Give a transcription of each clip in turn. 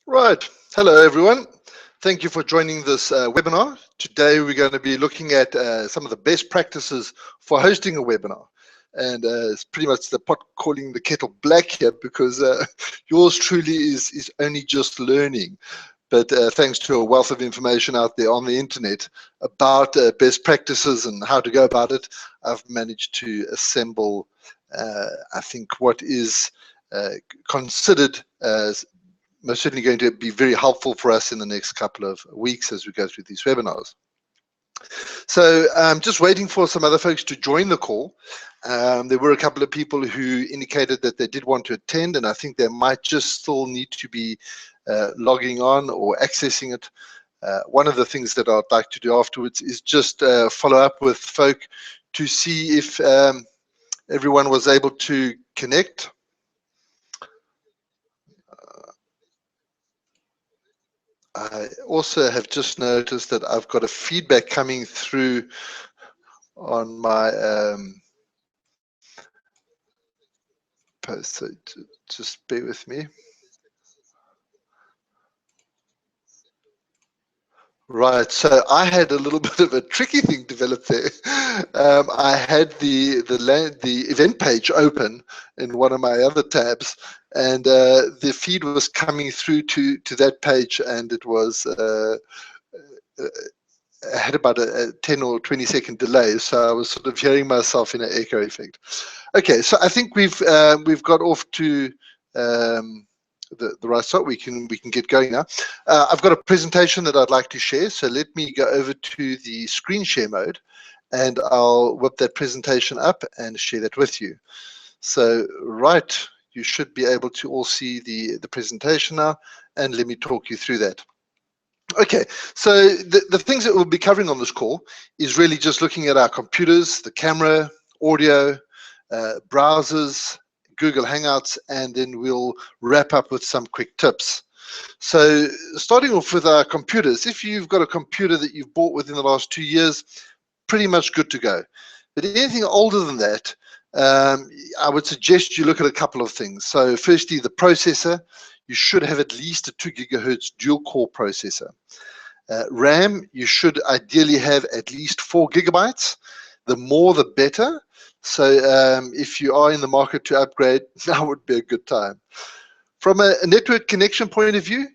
Right. Hello, everyone. Thank you for joining this webinar. Today, we're going to be looking at some of the best practices for hosting a webinar. And it's pretty much the pot calling the kettle black here because yours truly is only just learning. But thanks to a wealth of information out there on the internet about best practices and how to go about it, I've managed to assemble, I think, what is considered as most certainly going to be very helpful for us in the next couple of weeks as we go through these webinars. So I'm just waiting for some other folks to join the call. There were a couple of people who indicated that they did want to attend, and I think they might just still need to be logging on or accessing it. One of the things that I'd like to do afterwards is just follow up with folk to see if everyone was able to connect. I also have just noticed that I've got a feedback coming through on my post, so just bear with me. Right, so I had a little bit of a tricky thing developed there. I had the event page open in one of my other tabs, and the feed was coming through to that page, and it was had about a 10 or 20-second delay, so I was sort of hearing myself in an echo effect. Okay, so I think we've got off to the right start. We can get going now. I've got a presentation that I'd like to share, so let me go over to the screen share mode, and I'll whip that presentation up and share that with you. So right, you should be able to all see the presentation now, and let me talk you through that. Okay, so the things that we'll be covering on this call is really just looking at our computers, the camera, audio, browsers, Google Hangouts, and then we'll wrap up with some quick tips. So starting off with our computers, if you've got a computer that you've bought within the last 2 years, pretty much good to go. But anything older than that, I would suggest you look at a couple of things. So firstly, the processor. You should have at least a 2 gigahertz dual core processor. RAM, you should ideally have at least 4 gigabytes. The more, the better. So if you are in the market to upgrade, now would be a good time. From a network connection point of view,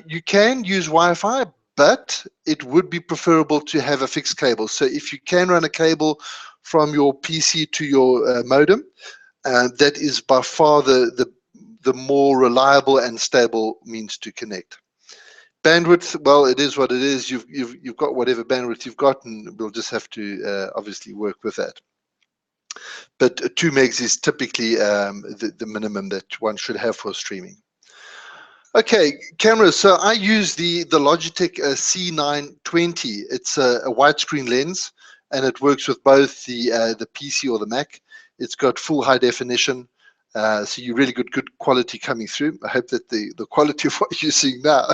you can use Wi-Fi, but it would be preferable to have a fixed cable. So if you can run a cable from your PC to your modem, that is by far the more reliable and stable means to connect. Bandwidth, well, it is what it is. You've got whatever bandwidth you've got, and we'll just have to obviously work with that. But 2 megs is typically the minimum that one should have for streaming. Okay, cameras. So I use the Logitech C920. It's a widescreen lens, and it works with both the PC or the Mac. It's got full high definition. So you really good quality coming through. I hope that the quality of what you're seeing now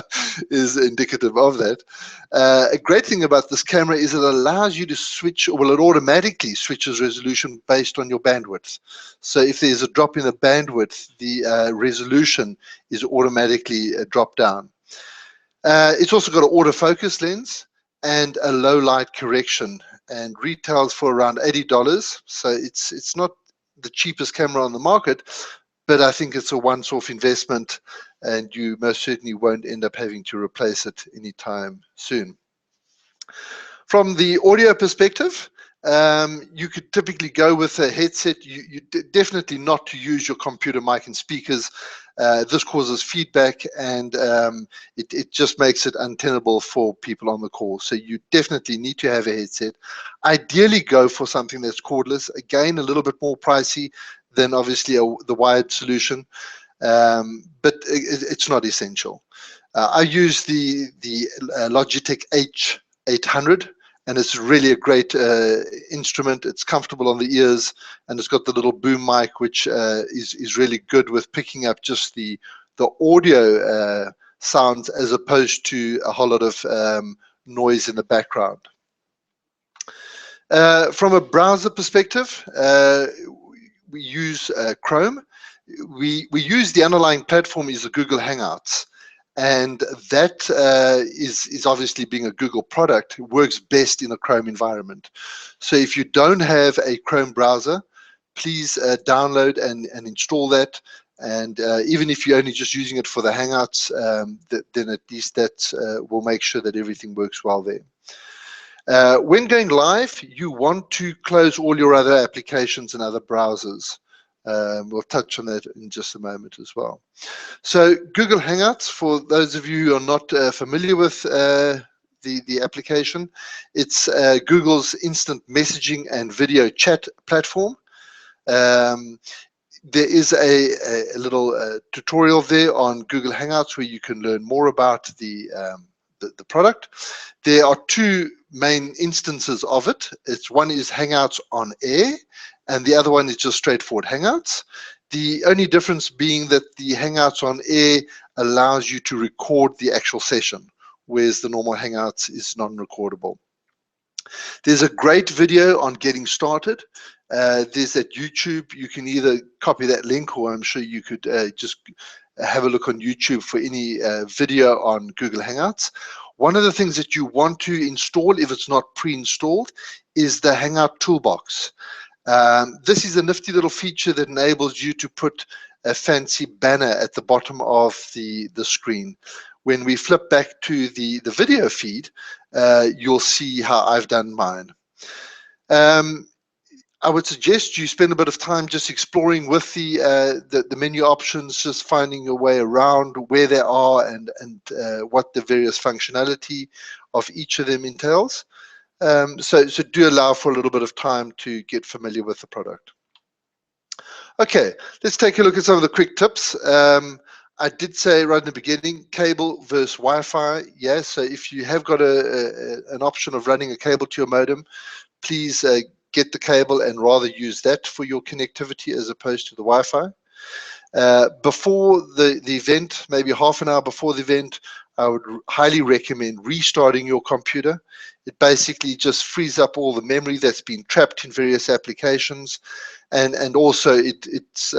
is indicative of that. A great thing about this camera is it allows you to switch, or well, it automatically switches resolution based on your bandwidth. So if there's a drop in the bandwidth, the resolution is automatically dropped down. It's also got an autofocus lens and a low light correction, and retails for around $80. So it's not the cheapest camera on the market, but I think it's a once-off investment, and you most certainly won't end up having to replace it anytime soon. From the audio perspective, you could typically go with a headset. You definitely not to use your computer mic and speakers. This causes feedback, and it just makes it untenable for people on the call. So you definitely need to have a headset. Ideally, go for something that's cordless. Again, a little bit more pricey than obviously the wired solution, but it's not essential. I use the Logitech H800. And it's really a great instrument. It's comfortable on the ears, and it's got the little boom mic, which is really good with picking up just the audio sounds as opposed to a whole lot of noise in the background. From a browser perspective, we use Chrome. We use the underlying platform is the Google Hangouts. and that is obviously, being a Google product, works best in a Chrome environment. So if you don't have a Chrome browser, please download and install that. And even if you're only just using it for the Hangouts, then at least that will make sure that everything works well there. When going live, you want to close all your other applications and other browsers. We'll touch on that in just a moment as well. So Google Hangouts, for those of you who are not familiar with the application, it's Google's instant messaging and video chat platform. There is a little tutorial there on Google Hangouts where you can learn more about the product. There are two main instances of it. One is Hangouts on Air, and the other one is just straightforward Hangouts. The only difference being that the Hangouts on Air allows you to record the actual session, whereas the normal Hangouts is non-recordable. There's a great video on getting started. There's at YouTube. You can either copy that link, or I'm sure you could just have a look on YouTube for any video on Google Hangouts. One of the things that you want to install, if it's not pre-installed, is the Hangout Toolbox. This is a nifty little feature that enables you to put a fancy banner at the bottom of the screen. When we flip back to the video feed, you'll see how I've done mine. I would suggest you spend a bit of time just exploring with the menu options, just finding your way around where they are and what the various functionality of each of them entails. So do allow for a little bit of time to get familiar with the product. Okay, let's take a look at some of the quick tips. I did say right in the beginning, cable versus Wi-Fi. Yes, so if you have got an option of running a cable to your modem, please get the cable and rather use that for your connectivity as opposed to the Wi-Fi. Before the event, maybe half an hour before the event, I would highly recommend restarting your computer. It basically just frees up all the memory that's been trapped in various applications, and also it's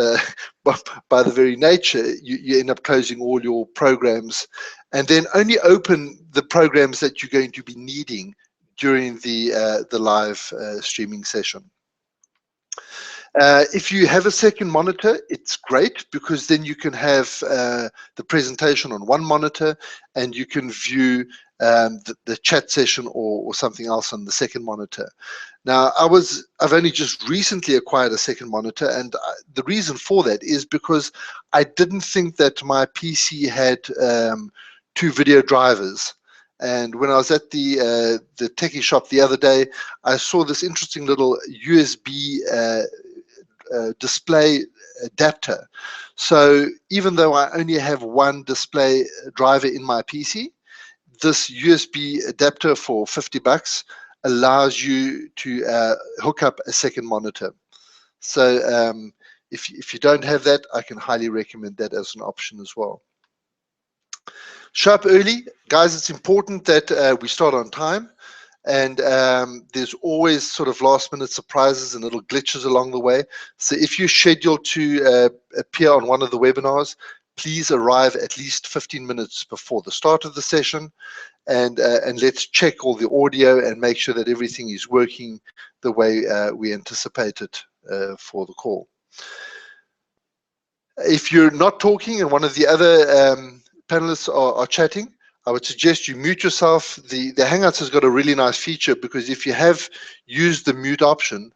by the very nature, you end up closing all your programs, and then only open the programs that you're going to be needing during the live streaming session. If you have a second monitor, it's great, because then you can have the presentation on one monitor and you can view the chat session or something else on the second monitor. Now, I've only just recently acquired a second monitor, and the reason for that is because I didn't think that my PC had 2 video drivers. And when I was at the techie shop the other day, I saw this interesting little USB display adapter. So even though I only have one display driver in my PC, this USB adapter for $50 allows you to hook up a second monitor. So if you don't have that, I can highly recommend that as an option as well. Show up early, guys. It's important that we start on time, and there's always sort of last minute surprises and little glitches along the way. So if you're scheduled to appear on one of the webinars, please arrive at least 15 minutes before the start of the session, and let's check all the audio and make sure that everything is working the way we anticipated for the call. If you're not talking and one of the other panelists are chatting, I would suggest you mute yourself. The Hangouts has got a really nice feature, because if you have used the mute option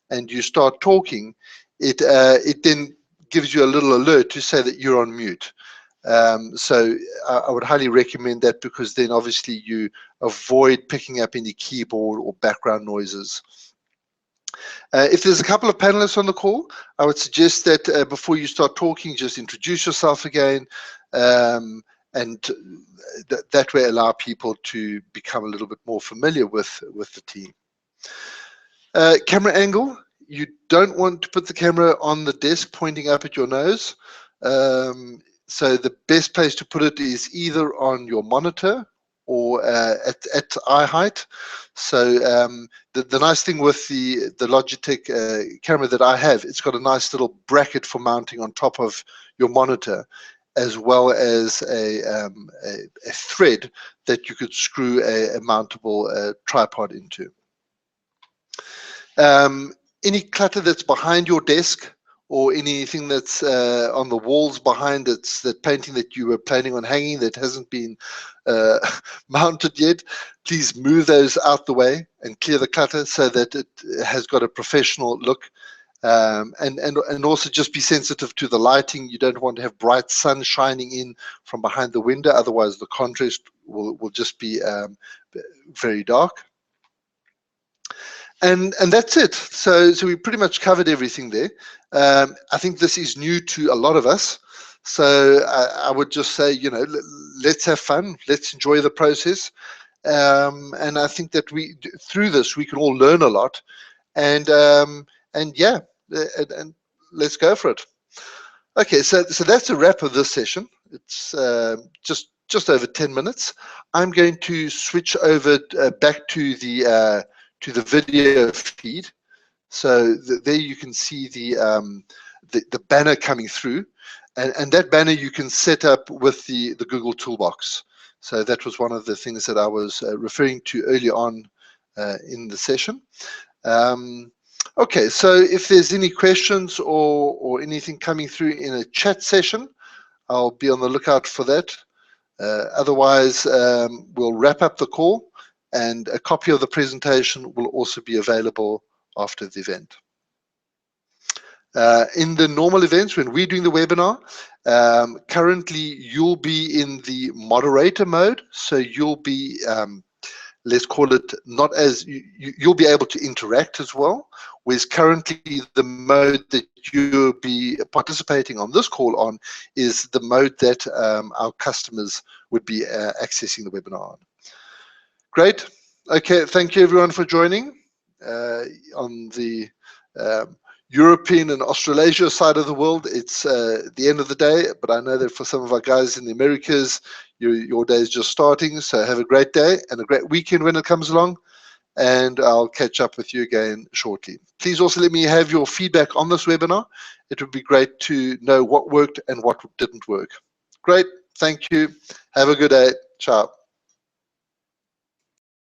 and you start talking, it then gives you a little alert to say that you're on mute. So I would highly recommend that, because then obviously you avoid picking up any keyboard or background noises. If there's a couple of panelists on the call, I would suggest that before you start talking, just introduce yourself again, and that way allow people to become a little bit more familiar with the team. Camera angle, you don't want to put the camera on the desk pointing up at your nose. So the best place to put it is either on your monitor or at eye height. So the nice thing with the Logitech camera that I have, it's got a nice little bracket for mounting on top of your monitor. as well as a thread that you could screw a mountable tripod into. Any clutter that's behind your desk, or anything that's on the walls behind it's that painting that you were planning on hanging that hasn't been mounted yet, please move those out the way and clear the clutter so that it has got a professional look. And also just be sensitive to the lighting. You don't want to have bright sun shining in from behind the window, otherwise the contrast will just be very dark. And that's it. So we pretty much covered everything there. I think this is new to a lot of us. So I would just say, you know, let's have fun. Let's enjoy the process. And I think that through this, we can all learn a lot. And yeah, and let's go for it. Okay, so that's a wrap of this session. It's just over 10 minutes. I'm going to switch over back to the video feed. So there you can see the banner coming through, and that banner you can set up with the Google Toolbox. So that was one of the things that I was referring to early on in the session. Okay, so if there's any questions or anything coming through in a chat session, I'll be on the lookout for that. Otherwise, we'll wrap up the call, and a copy of the presentation will also be available after the event. In the normal events, when we're doing the webinar, currently you'll be in the moderator mode, so you'll be, let's call it, not as, you'll be able to interact as well, whereas currently the mode that you'll be participating on this call on is the mode that our customers would be accessing the webinar on. Great. Okay, thank you everyone for joining on the European and Australasia side of the world. It's the end of the day, but I know that for some of our guys in the Americas, your day is just starting. So have a great day and a great weekend when it comes along, and I'll catch up with you again shortly. Please also let me have your feedback on this webinar. It would be great to know what worked and what didn't work. Great, thank you. Have a good day. Ciao.